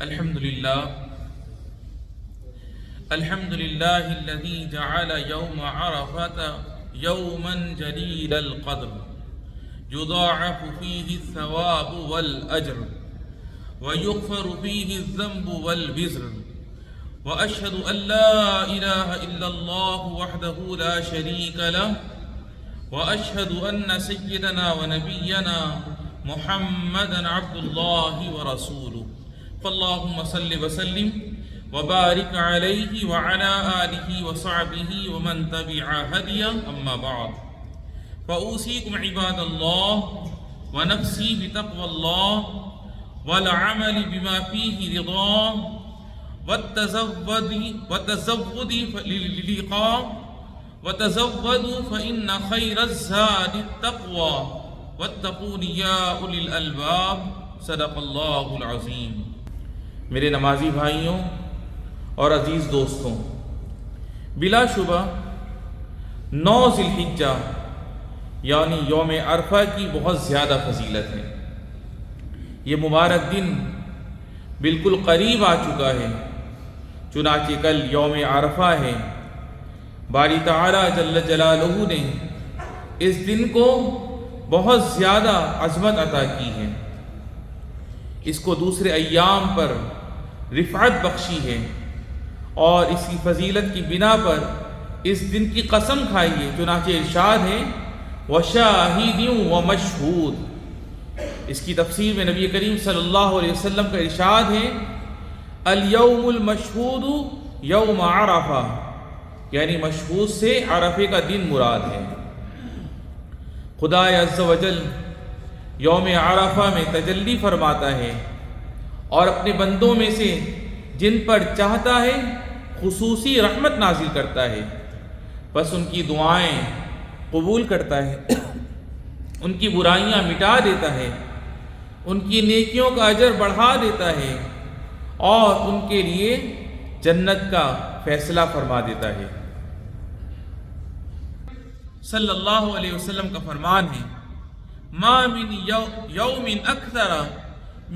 الحمد لله الذي جعل يوم عرفة يوما جليل القدر يضاعف فيه الثواب والأجر ويغفر فيه الذنب والوزر، وأشهد أن لا إله إلا الله وحده لا شريك له، وأشهد أن سيدنا ونبينا محمدا عبد الله ورسوله، فاللهم صل وسلم وبارك عليه وعلى آله وصحبه ومن تبع هديه، أما بعد فأوصيكم عباد الله ونفسي بتقوى الله والعمل بما فيه رضاه والتزود للقاء، وتزودوا فإن خير الزاد التقوى واتقون يا أولي الألباب، صدق اللہ العظیم۔ میرے نمازی بھائیوں اور عزیز دوستوں، بلا شبہ 9 ذی الحجہ یعنی یوم عرفہ کی بہت زیادہ فضیلت ہے۔ یہ مبارک دن بالکل قریب آ چکا ہے، چنانچہ کل یوم عرفہ ہے۔ باری تعالیٰ جل جلالہ نے اس دن کو بہت زیادہ عظمت عطا کی ہے، اس کو دوسرے ایام پر رفعت بخشی ہے، اور اس کی فضیلت کی بنا پر اس دن کی قسم کھائی ہے۔ چنانچہ ارشاد ہے وَشَاهِدٍ وَمَشْهُودٍ۔ اس کی تفسیر میں نبی کریم صلی اللہ علیہ وسلم کا ارشاد ہے اليوم المشہود یوم عرفہ، یعنی مشہود سے عرفے کا دن مراد ہے۔ خدا عز و جل یوم عرفہ میں تجلی فرماتا ہے اور اپنے بندوں میں سے جن پر چاہتا ہے خصوصی رحمت نازل کرتا ہے، بس ان کی دعائیں قبول کرتا ہے، ان کی برائیاں مٹا دیتا ہے، ان کی نیکیوں کا اجر بڑھا دیتا ہے، اور ان کے لیے جنت کا فیصلہ فرما دیتا ہے۔ صلی اللہ علیہ وسلم کا فرمان ہے ما من یوم اکثر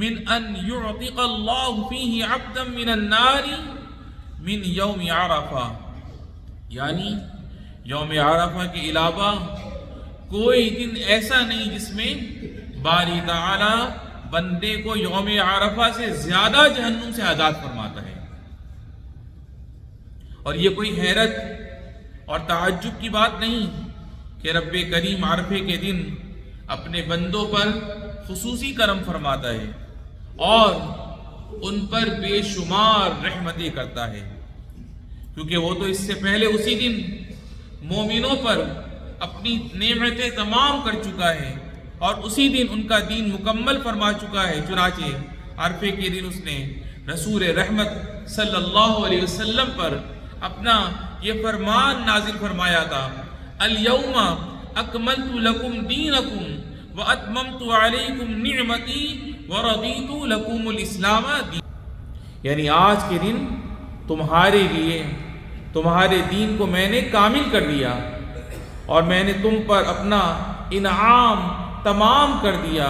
من ان یعتق اللہ فیہ عبدا من النار من یوم عرفہ، یعنی یوم عرفہ کے علاوہ کوئی دن ایسا نہیں جس میں باری تعالی بندے کو یوم عرفہ سے زیادہ جہنم سے آزاد فرماتا ہے۔ اور یہ کوئی حیرت اور تعجب کی بات نہیں کہ رب کریم عرفے کے دن اپنے بندوں پر خصوصی کرم فرماتا ہے اور ان پر بے شمار رحمتیں کرتا ہے، کیونکہ وہ تو اس سے پہلے اسی دن مومنوں پر اپنی نعمتیں تمام کر چکا ہے اور اسی دن ان کا دین مکمل فرما چکا ہے۔ چنانچہ عرفے کے دن اس نے رسول رحمت صلی اللہ علیہ وسلم پر اپنا یہ فرمان نازل فرمایا تھا الیوم اکملت لکم دینکم واتممت علیکم نعمتی ورضیت لکم الاسلام دین، یعنی آج کے دن تمہارے لیے تمہارے دین کو میں نے کامل کر دیا اور میں نے تم پر اپنا انعام تمام کر دیا،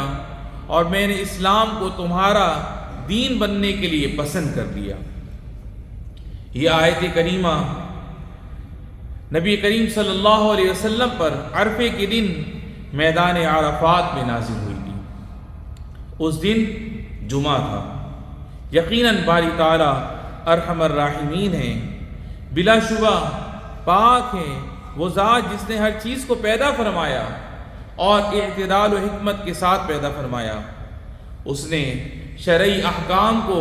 اور میں نے اسلام کو تمہارا دین بننے کے لیے پسند کر دیا۔ یہ آیت کریمہ نبی کریم صلی اللہ علیہ وسلم پر عرفے کے دن میدان عرفات میں نازل ہوئی تھی۔ اس دن جمعہ تھا۔ یقیناً باری تعالیٰ ارحم الراحمین ہے، بلا شبہ پاک ہے وہ ذات جس نے ہر چیز کو پیدا فرمایا اور اعتدال و حکمت کے ساتھ پیدا فرمایا۔ اس نے شرعی احکام کو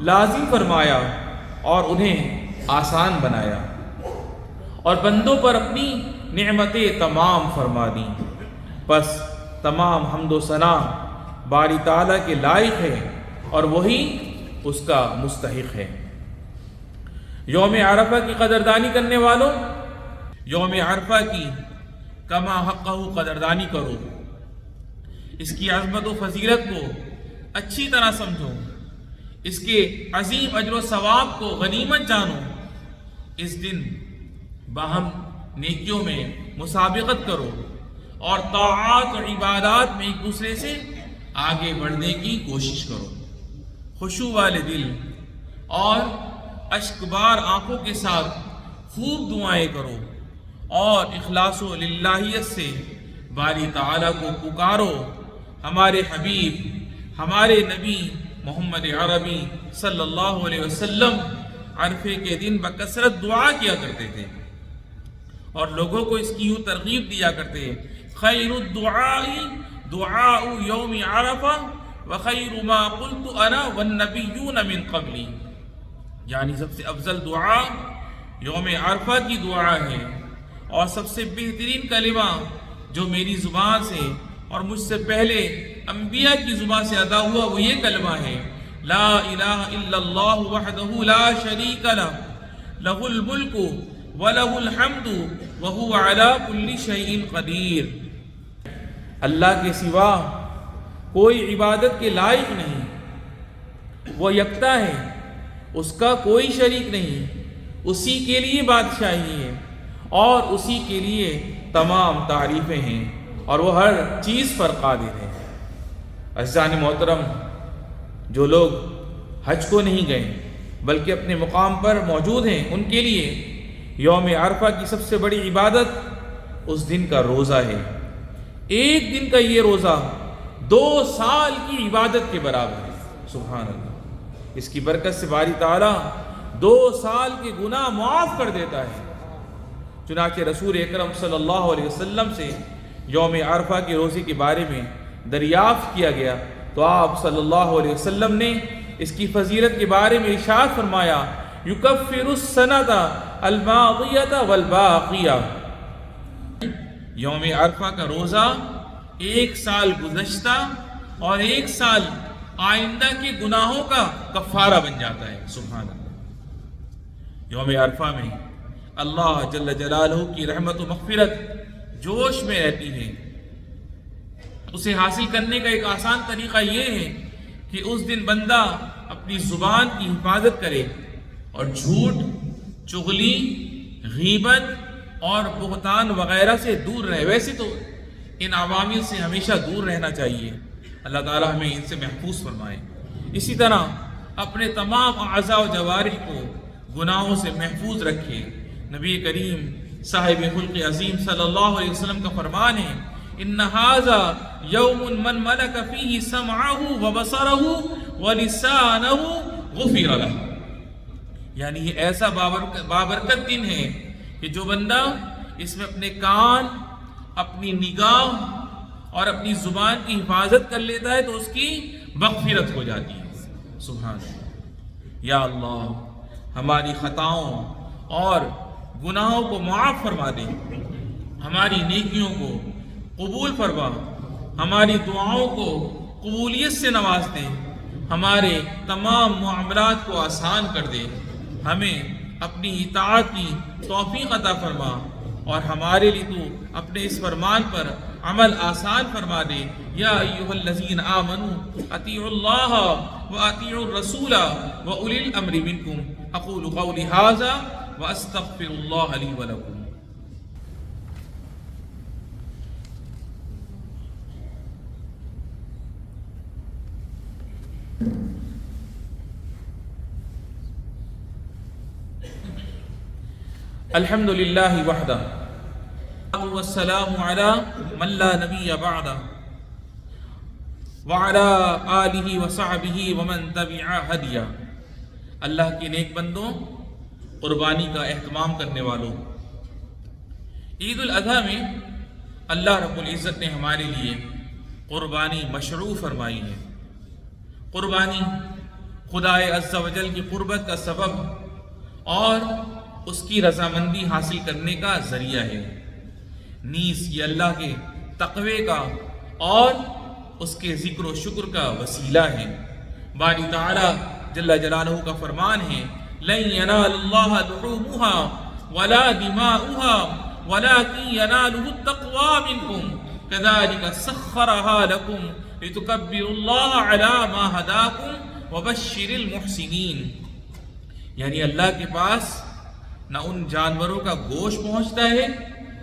لازم فرمایا اور انہیں آسان بنایا، اور بندوں پر اپنی نعمتیں تمام فرما دیں۔ بس تمام حمد و ثنا باری تعالیٰ کے لائق ہے اور وہی اس کا مستحق ہے۔ یوم عرفہ کی قدردانی کرنے والوں، یوم عرفہ کی کما حقہ قدردانی کرو، اس کی عظمت و فضیلت کو اچھی طرح سمجھو، اس کے عظیم اجر و ثواب کو غنیمت جانو۔ اس دن باہم نیکیوں میں مسابقت کرو اور طاعات و عبادات میں ایک دوسرے سے آگے بڑھنے کی کوشش کرو۔ خشوع والے دل اور اشکبار آنکھوں کے ساتھ خوب دعائیں کرو اور اخلاص و للہیت سے باری تعالیٰ کو پکارو۔ ہمارے حبیب، ہمارے نبی محمد عربی صلی اللہ علیہ وسلم عرفے کے دن بکثرت دعا کیا کرتے تھے اور لوگوں کو اس کی یوں ترغیب دیا کرتے ہیں، خیر الدعاء دعاء یوم عرفہ وخیر ما قلت انا والنبیون من قبلی، یعنی سب سے افضل دعا یوم عرفہ کی دعا ہے اور سب سے بہترین کلمہ جو میری زبان سے اور مجھ سے پہلے انبیاء کی زبان سے ادا ہوا وہ یہ کلمہ ہے، لا الہ الا اللہ وحدہ لا شریک لہ لہ الملک وَلَهُ الْحَمْدُ وَهُوَ عَلَى كُلِّ شَيْءٍ قَدِيرٌ، اللہ کے سوا کوئی عبادت کے لائق نہیں، وہ یکتا ہے، اس کا کوئی شریک نہیں، اسی کے لیے بادشاہی ہے اور اسی کے لیے تمام تعریفیں ہیں اور وہ ہر چیز پر قادر ہے۔ عزیزان محترم، جو لوگ حج کو نہیں گئے بلکہ اپنے مقام پر موجود ہیں، ان کے لیے یوم عرفہ کی سب سے بڑی عبادت اس دن کا روزہ ہے۔ ایک دن کا یہ روزہ 2 سال کی عبادت کے برابر ہے، سبحان اللہ۔ اس کی برکت سے باری تعالیٰ 2 سال کے گناہ معاف کر دیتا ہے۔ چنانچہ رسول اکرم صلی اللہ علیہ وسلم سے یوم عرفہ کے روزے کے بارے میں دریافت کیا گیا تو آپ صلی اللہ علیہ وسلم نے اس کی فضیلت کے بارے میں ارشاد فرمایا، یکفر السنۃ الماضیۃ والباقیہ، یوم عرفہ کا روزہ 1 سال گزشتہ اور 1 سال آئندہ کے گناہوں کا کفارہ بن جاتا ہے، سبحان اللہ۔ یوم عرفہ میں اللہ جل جلالہ کی رحمت و مغفرت جوش میں رہتی ہے۔ اسے حاصل کرنے کا ایک آسان طریقہ یہ ہے کہ اس دن بندہ اپنی زبان کی حفاظت کرے اور جھوٹ، چغلی، غیبت اور بہتان وغیرہ سے دور رہے۔ ویسے تو ان عوامل سے ہمیشہ دور رہنا چاہیے، اللہ تعالی ہمیں ان سے محفوظ فرمائے۔ اسی طرح اپنے تمام اعضاء و جوارح کو گناہوں سے محفوظ رکھے۔ نبی کریم صاحب خلق عظیم صلی اللہ علیہ وسلم کا فرمان ہے، ان ھذا یوم من ملک فیہ سمعہ وبصرہ ولسانہ غفر لہ، یعنی یہ ایسا بابرکت دن ہے کہ جو بندہ اس میں اپنے کان، اپنی نگاہ اور اپنی زبان کی حفاظت کر لیتا ہے تو اس کی مغفرت ہو جاتی ہے، سبحان اللہ۔ یا اللہ ہماری خطاؤں اور گناہوں کو معاف فرما دے، ہماری نیکیوں کو قبول فرما، ہماری دعاؤں کو قبولیت سے نواز دے، ہمارے تمام معاملات کو آسان کر دے، ہمیں اپنی اطاعت کی توفیق عطا فرما اور ہمارے لیے تو اپنے اس فرمان پر عمل آسان فرما دے۔ یا ایھا الذین آمنوا اطیعوا اللہ واطیعوا الرسول واولی الامر منکم، اقول قولی ھذا واستغفر اللہ لی ولکم۔ الحمد للہ وحدہ والسلام علی من لا نبی بعدہ وعلی آلہ وصحبہ ومن تبع ہدیہ۔ اللہ کے نیک بندوں، قربانی کا اہتمام کرنے والوں، عید الاضحیٰ میں اللہ رب العزت نے ہمارے لیے قربانی مشروع فرمائی ہے۔ قربانی خدائے عز و جل کی قربت کا سبب اور اس کی رضامندی حاصل کرنے کا ذریعہ ہے، نیز یہ اللہ کے تقوی کا اور اس کے ذکر و شکر کا وسیلہ ہے۔ باری تعالی جل جلالہ کا فرمان ہے، لن ینال اللہ لحومها ولا دماؤها ولكن يناله التقوى منكم كذلك سخرها لكم لتكبروا الله على ما هداكم وبشر المحسنين، یعنی اللہ کے پاس نہ ان جانوروں کا گوشت پہنچتا ہے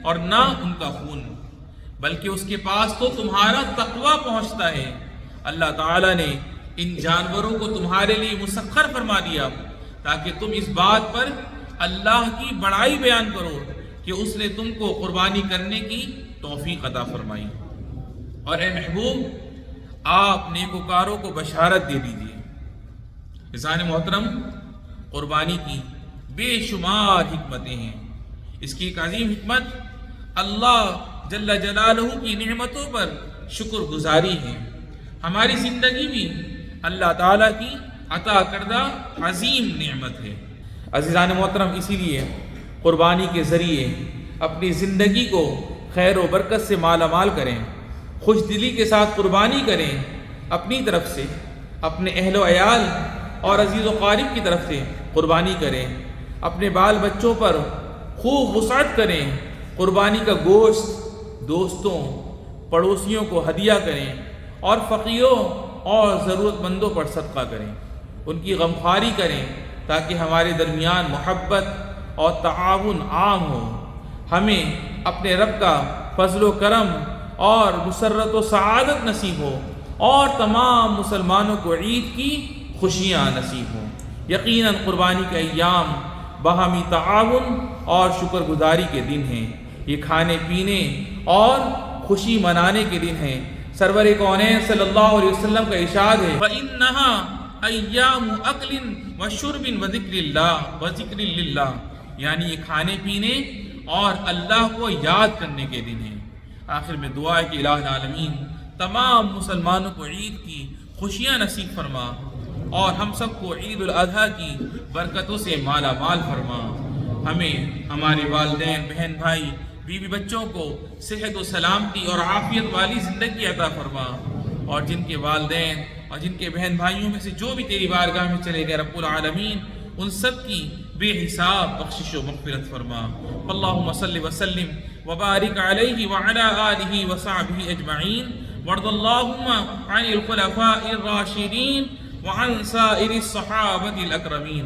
اور نہ ان کا خون، بلکہ اس کے پاس تو تمہارا تقوی پہنچتا ہے۔ اللہ تعالیٰ نے ان جانوروں کو تمہارے لیے مسخر فرما دیا تاکہ تم اس بات پر اللہ کی بڑائی بیان کرو کہ اس نے تم کو قربانی کرنے کی توفیق عطا فرمائی۔ اور اے محبوب، آپ نیکوکاروں کو بشارت دے دیجئے۔ عزیزان محترم، قربانی کی بے شمار حکمتیں ہیں۔ اس کی ایک عظیم حکمت اللہ جل جلالہ کی نعمتوں پر شکر گزاری ہے۔ ہماری زندگی بھی اللہ تعالیٰ کی عطا کردہ عظیم نعمت ہے۔ عزیزان محترم، اسی لیے قربانی کے ذریعے اپنی زندگی کو خیر و برکت سے مالا مال کریں، خوش دلی کے ساتھ قربانی کریں، اپنی طرف سے، اپنے اہل و عیال اور عزیز و قارب کی طرف سے قربانی کریں، اپنے بال بچوں پر خوب وسعت کریں، قربانی کا گوشت دوستوں پڑوسیوں کو ہدیہ کریں اور فقیروں اور ضرورت مندوں پر صدقہ کریں، ان کی غمخواری کریں تاکہ ہمارے درمیان محبت اور تعاون عام ہو، ہمیں اپنے رب کا فضل و کرم اور مسرت و سعادت نصیب ہو اور تمام مسلمانوں کو عید کی خوشیاں نصیب ہوں۔ یقیناً قربانی کے ایام باہمی تعاون اور شکر گزاری کے دن ہیں، یہ کھانے پینے اور خوشی منانے کے دن ہیں۔ سرور کونین صلی اللہ علیہ وسلم کا ارشاد ہے فَإِنَّهَا أَيَّامُ أَكْلٍ وَشُرْبٍ وَذِكْرٍ لِلَّهِ، یعنی یہ کھانے پینے اور اللہ کو یاد کرنے کے دن ہیں۔ آخر میں دعا ہے کہ الہ العالمین تمام مسلمانوں کو عید کی خوشیاں نصیب فرما اور ہم سب کو عید الاضحیٰ کی برکتوں سے مالا مال فرما۔ ہمیں، ہمارے والدین، بہن بھائی، بیوی بچوں کو صحت و سلامتی اور عافیت والی زندگی عطا فرما، اور جن کے والدین اور جن کے بہن بھائیوں میں سے جو بھی تیری بارگاہ میں چلے گئے رب العالمین ان سب کی بے حساب بخشش و مغفرت فرما۔ اللہم صلی وسلم وبارک علیہ وعلی آلہ وصحبہ اجمعین، وارض اللہم عن الخلفاء الراشدین وعن سائر الصحابة الاکرمین۔